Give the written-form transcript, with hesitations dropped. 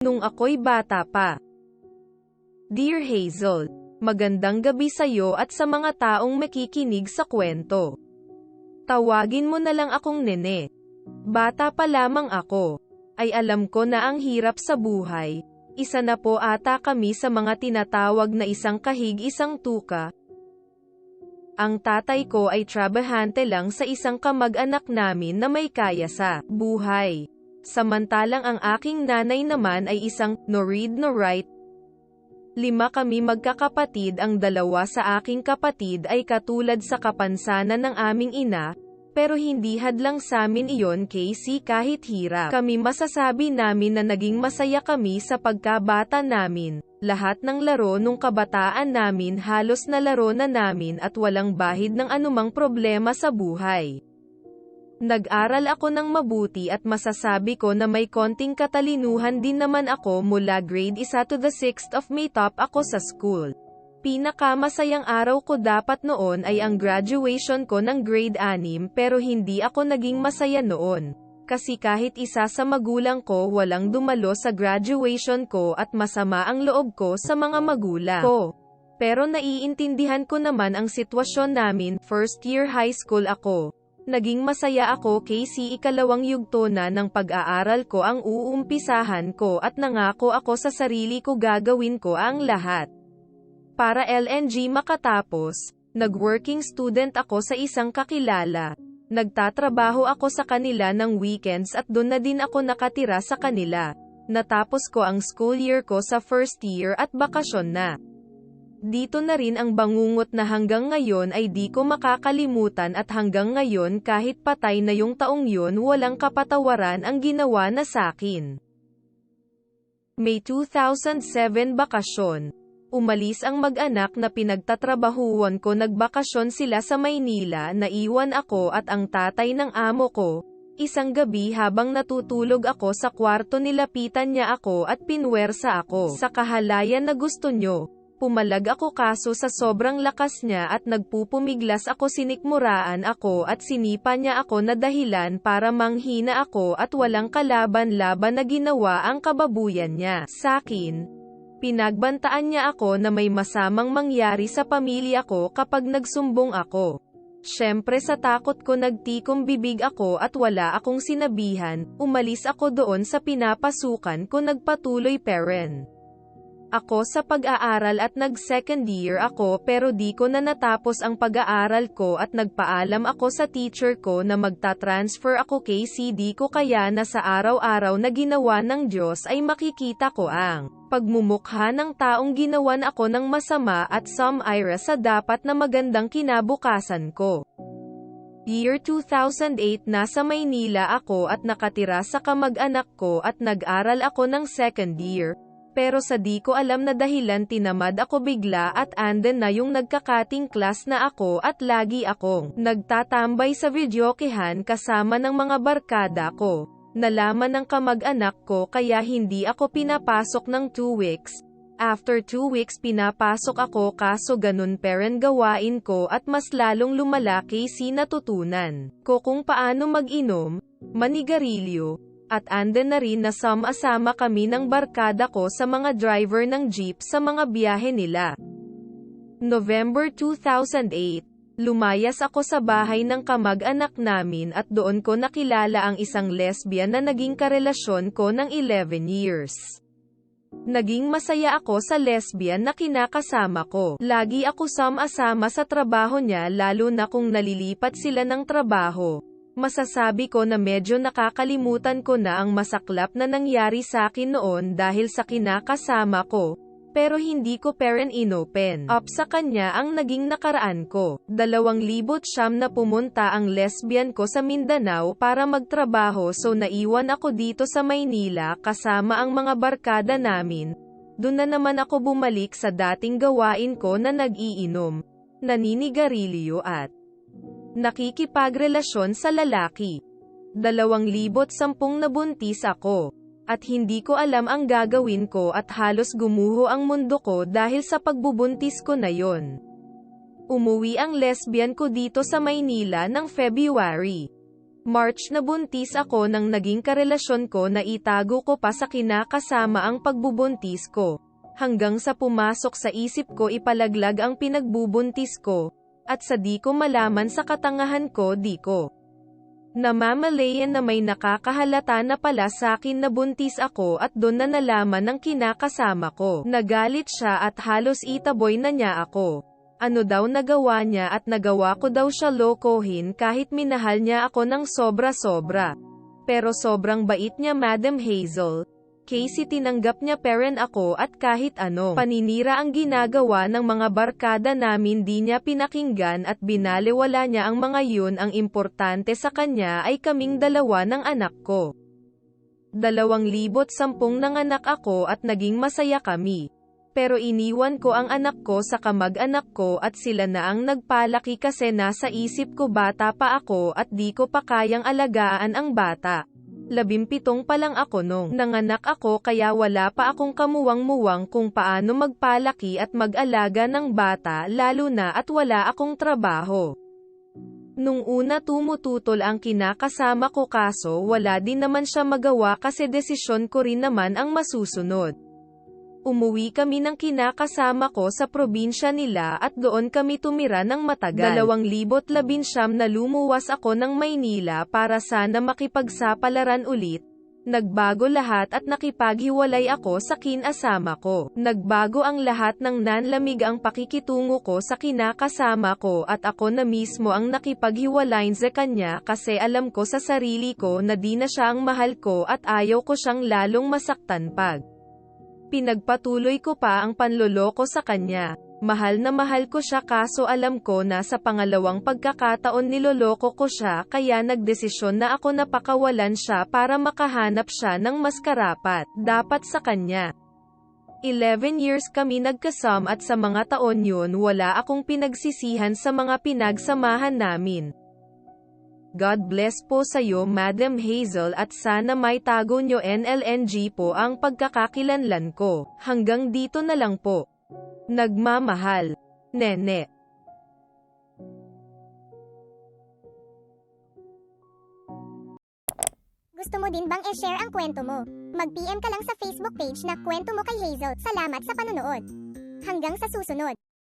nung ako'y bata pa. Dear Hazel, magandang gabi sa'yo at sa mga taong makikinig sa kwento. Tawagin mo na lang akong Nene. Bata pa lamang ako, ay alam ko na ang hirap sa buhay. Isa na po ata kami sa mga tinatawag na isang kahig isang tuka. Ang tatay ko ay trabahante lang sa isang kamag-anak namin na may kaya sa buhay. Samantalang ang aking nanay naman ay isang no read no write. 5 kami magkakapatid, ang 2 sa aking kapatid ay katulad sa kapansanan ng aming ina, pero hindi hadlang sa amin iyon Casey kahit hirap. Kami masasabi namin na naging masaya kami sa pagkabata namin. Lahat ng laro nung kabataan namin halos na laro na namin at walang bahid ng anumang problema sa buhay. Nag-aral ako ng mabuti at masasabi ko na may konting katalinuhan din naman ako mula grade 1 to the 6th of May top ako sa school. Pinakamasayang araw ko dapat noon ay ang graduation ko ng grade 6 pero hindi ako naging masaya noon. Kasi kahit isa sa magulang ko walang dumalo sa graduation ko at masama ang loob ko sa mga magulang ko. Pero naiintindihan ko naman ang sitwasyon namin, first year high school ako. Naging masaya ako kasi 2 yugto na ng pag-aaral ko ang uumpisahan ko at nangako ako sa sarili ko gagawin ko ang lahat. Para LNG makatapos, nag-working student ako sa isang kakilala. Nagtatrabaho ako sa kanila ng weekends at doon na din ako nakatira sa kanila. Natapos ko ang school year ko sa first year at bakasyon na. Dito na rin ang bangungot na hanggang ngayon ay di ko makakalimutan at hanggang ngayon kahit patay na yung taong yun walang kapatawaran ang ginawa na sakin. May 2007 bakasyon. Umalis ang mag-anak na pinagtatrabahuan ko, nagbakasyon sila sa Maynila, naiwan ako at ang tatay ng amo ko. Isang gabi habang natutulog ako sa kwarto nilapitan niya ako at pinwersa ako. Sa kahalayan na gusto nyo. Pumalag ako kaso sa sobrang lakas niya at nagpupumiglas ako, sinikmuraan ako at sinipa niya ako na dahilan para manghina ako at walang kalaban-laban na ginawa ang kababuyan niya sakin. Pinagbantaan niya ako na may masamang mangyari sa pamilya ko kapag nagsumbong ako. Siyempre sa takot ko nagtikom bibig ako at wala akong sinabihan, umalis ako doon sa pinapasukan ko, nagpatuloy parent ako sa pag-aaral at nag-second year ako pero di ko na natapos ang pag-aaral ko at nagpaalam ako sa teacher ko na magta-transfer ako kasi di ko kaya na sa araw-araw na ginawa ng Diyos ay makikita ko ang pagmumukha ng taong ginawan ako ng masama at sumira sa dapat na magandang kinabukasan ko. Year 2008 nasa Maynila ako at nakatira sa kamag-anak ko at nag-aral ako ng second year. Pero sa di ko alam na dahilan tinamad ako bigla at anden na yung nagkakating class na ako at lagi akong nagtatambay sa videokehan kasama ng mga barkada ko. Nalaman ng kamag-anak ko kaya hindi ako pinapasok ng 2 weeks. After 2 weeks pinapasok ako kaso ganun parent gawain ko at mas lalong lumala kasi natutunan ko kung paano mag-inom, manigarilyo, at anden na rin na sama-sama kami ng barkada ko sa mga driver ng jeep sa mga biyahe nila. November 2008, lumayas ako sa bahay ng kamag-anak namin at doon ko nakilala ang isang lesbian na naging karelasyon ko ng 11 years. Naging masaya ako sa lesbian na kinakasama ko. Lagi ako sama-sama sa trabaho niya lalo na kung nalilipat sila ng trabaho. Masasabi ko na medyo nakakalimutan ko na ang masaklap na nangyari sa akin noon dahil sa kinakasama ko, pero hindi ko parent inopen up sa kanya ang naging nakaraan ko. 2009 na pumunta ang lesbian ko sa Mindanao para magtrabaho so naiwan ako dito sa Maynila kasama ang mga barkada namin. Doon na naman ako bumalik sa dating gawain ko na nag-iinom, naninigarilyo at nakikipagrelasyon sa lalaki. 2010 nabuntis ako. At hindi ko alam ang gagawin ko at halos gumuho ang mundo ko dahil sa pagbubuntis ko na yon. Umuwi ang lesbian ko dito sa Maynila ng February. March na buntis ako nang naging karelasyon ko na itago ko pa sa kinakasama ang pagbubuntis ko. Hanggang sa pumasok sa isip ko ipalaglag ang pinagbubuntis ko, at sa di ko malaman sa katangahan ko di ko namamalayan na may nakakahalata na pala sa akin na buntis ako at doon na nalaman ng kinakasama ko. Nagalit siya at halos itaboy na niya ako. Ano daw nagawa niya at nagawa ko daw siya lokohin kahit minahal niya ako ng sobra-sobra. Pero sobrang bait niya Madam Hazel. Casey tinanggap niya parent ako at kahit anong paninira ang ginagawa ng mga barkada namin di niya pinakinggan at binaliwala niya ang mga yun. Ang importante sa kanya ay kaming dalawa ng anak ko. 2010 nanganak ako at naging masaya kami. Pero iniwan ko ang anak ko sa kamag-anak ko at sila na ang nagpalaki kasi nasa isip ko bata pa ako at di ko pa kayang alagaan ang bata. 17 pa lang ako nung nanganak ako kaya wala pa akong kamuwang-muwang kung paano magpalaki at mag-alaga ng bata lalo na at wala akong trabaho. Nung una tumututol ang kinakasama ko kaso wala din naman siya magawa kasi desisyon ko rin naman ang masusunod. Umuwi kami ng kinakasama ko sa probinsya nila at doon kami tumira ng matagal. 2019 na lumuwas ako ng Maynila para sana makipagsapalaran ulit. Nagbago lahat at nakipaghiwalay ako sa kinasama ko. Nagbago ang lahat ng nanlamig ang pakikitungo ko sa kinakasama ko at ako na mismo ang nakipaghiwalay sa kanya kasi alam ko sa sarili ko na di na siya ang mahal ko at ayaw ko siyang lalong masaktan pag pinagpatuloy ko pa ang panloloko sa kanya. Mahal na mahal ko siya kaso alam ko na sa pangalawang pagkakataon niloloko ko siya kaya nagdesisyon na ako na pakawalan siya para makahanap siya ng mas karapat dapat sa kanya. 11 years kami nagkasam at sa mga taon yun wala akong pinagsisihan sa mga pinagsamahan namin. God bless po sayo Madam Hazel at sana may tago nyo NLNG po ang pagkakakilanlan ko. Hanggang dito na lang po. Nagmamahal. Nene. Gusto mo din bang i-share ang kwento mo? Mag-PM ka lang sa Facebook page na Kwento Mo kay Hazel. Salamat sa panonood. Hanggang sa susunod.